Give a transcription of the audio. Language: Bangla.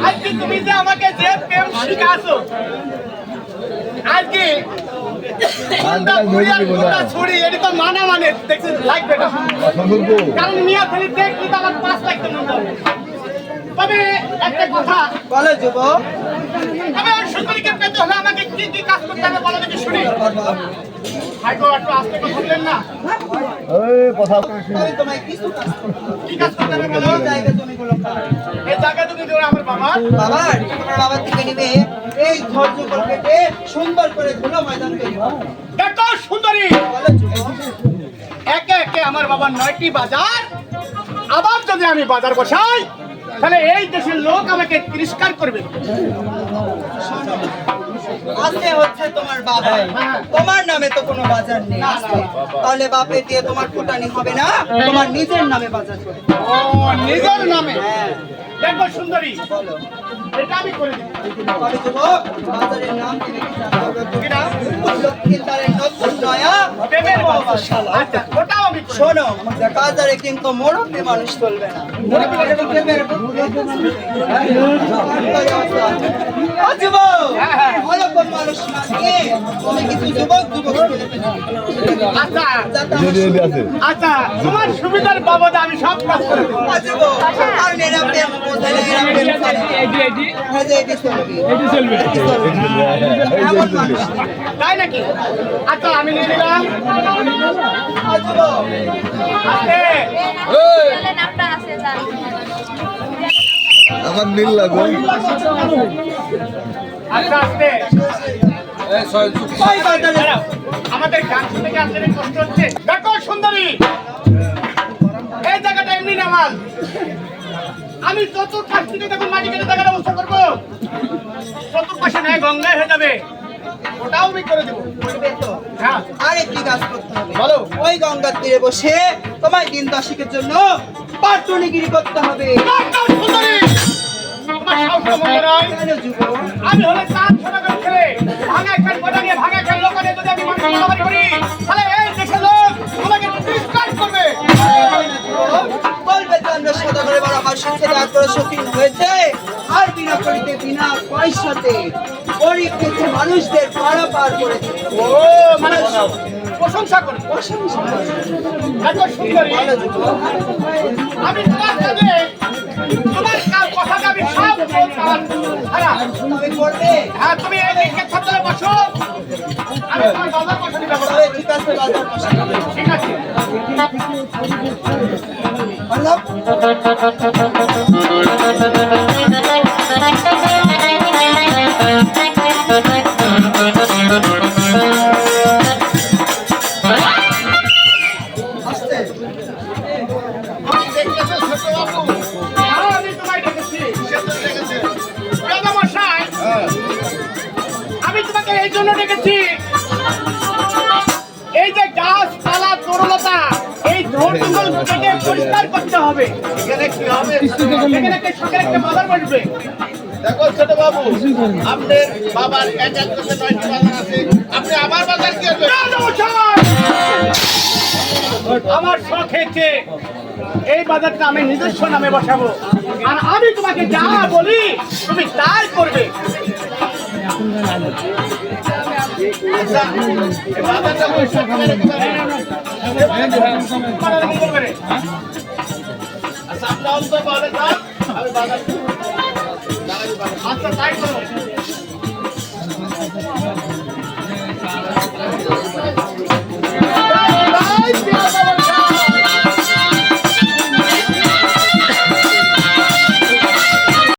আজকে তুমি যে আমাকে যে প্রেম শিখাছো আজকে ছুরি এটি তো মানা মানে দেখছেন লাগবে না কারণ মিয়া ফেলি দেখলি তো আমার 5 লাখ টাকা তবে একটা কথা বলো যুবক আমি আর সুন্দরীকে পেতে হলে আমাকে কি কি কাজ করতে হবে বলো দেখি শুনি হাইগো একটু আস্তে কথা বলেন না এই কথা আমি তোমায় কিছু কাজ করব কি কাজ করতে হবে বলো এই জায়গা তুমি গুলো এই জায়গা তুমি দিও আমার বাবা তোমার বাবার থেকে নিবে এই ধৈর্য করে কেটে সুন্দর করে ধুলো ময়দান তৈরি হবে দেখো সুন্দরী বলো যুবক একে একে আমার বাবার 9টি বাজার আবার যদি আমি বাজার বসাই তাহলে এই দেশের লোক আমাকে তিরস্কার করবে আজকে হচ্ছে তোমার বাবা তোমার নামে তো কোনো বাজার নেই তাহলে বাপে দিয়ে তোমার ফুটানি হবে না তোমার নিজের নামে বাজার করে ও নিজের নামে হ্যাঁ দেখো সুন্দরী বলো এটা আমি করে দিব তবে যুবক বাজারের নাম দিলে কি জানো কি নাম? লক্ষ্মীদারের নতুন নয়া প্রেমের বাজার। আচ্ছা ওটাও আমি করে শোনো বাজারে কিন্তু মুরব্বী মানুষ চলবে না ও যুবক অলপন মানুষ না নিয়ে তুমি কিছু যুবক আচ্ছা আছে আচ্ছা তোমার সুবিধার বাবদে আমি সব কাজ করে দেব ও যুবক আর নেরা প্রেম বোঝে না এরা প্রেম করে হ্যাঁ যে এটি চলবে এমন মানুষ নেই। তাই নাকি আচ্ছা আমি নিয়ে নিলাম ও যুবক আস্তে। নামটা আছে জান আমার নীল লাগবে আস্তে আস্তে ওই বাজারে দাঁড়াও, আমাদের গান শুনে কি আপনাদের কষ্ট হচ্ছে দেখো সুন্দরী এই জায়গাটা এমনি নামাল আমি চতুর্পাশ থেকে দেখুন মাটি কেটে জায়গাটা ব্যবস্থা করবো চতুর্পাশে নয় গঙ্গায় হয়ে যাবে ওটাও আমি করে দেবো করবে তো হ্যাঁ আর একটি কাজ করতে হবে বলো। ওই গঙ্গার তীরে বসে তোমায় দিন দশেকের জন্য পাটুনিগিরি করতে হবে দেখো সুন্দরী তোমার সাহস তো মনে নয় কেন যুবক আমি হলে 400 টাকার ছেলে ভাঙা একটা গোটা নিয়ে ভাঙা একটা লোক নিয়ে যদি আমি মানুষ মারামারি করি তাহলে এই দেশের লোক আমাকে তিরস্কার করবে বলবে তো আমরা সদা করে বড় হাসি ছেলে আগ্রহ শৌখিন হয়েছে আর বিনা করিতে বিনা পয়সাতে গরিব কিছু মানুষদের পাড়া পার করে দিতে ও মানে প্রশংসা করি এত সুন্দরী আমি তোমার সাথে তোমার কথাটা আমি সব বলতাম খারাপ তুমি করবে হ্যাঁ তুমি এই দিকে ছাত্রে বসো আমি তোমার বাবার বসে দিতে পারবো তবে ঠিক আছে বাজার বসে ঠিক আছে বললাম আস্তে আমি দেখতেছো ছোট বাবু হ্যাঁ আমি তোমায় ডেকেছি দাদা মশাই আমি তোমাকে এই জন্য ডেকেছি এই যে গাছপালা তরুলতা এই ঝোড় জঙ্গল কেটে পরিষ্কার করতে হবে এখানে কি হবে এখানে একটা সরকার একটা বাজার বসবে দেখো ছোট বাবু আপনার বাবার এক এক করে 9টি বাজার আছে আপনি আমার বাজার কি করবেন দাদা মশাই আমার শখ হয়েছে এই বাজারটা আমি নিজস্ব নামে বসাবো আর আমি তোমাকে যা বলি তুমি তাই করবে আচ্ছা এই বাজারটা পয়সা করে আচ্ছা আপনি অন্ত বলে যান আমি বাজার আচ্ছা তাই করো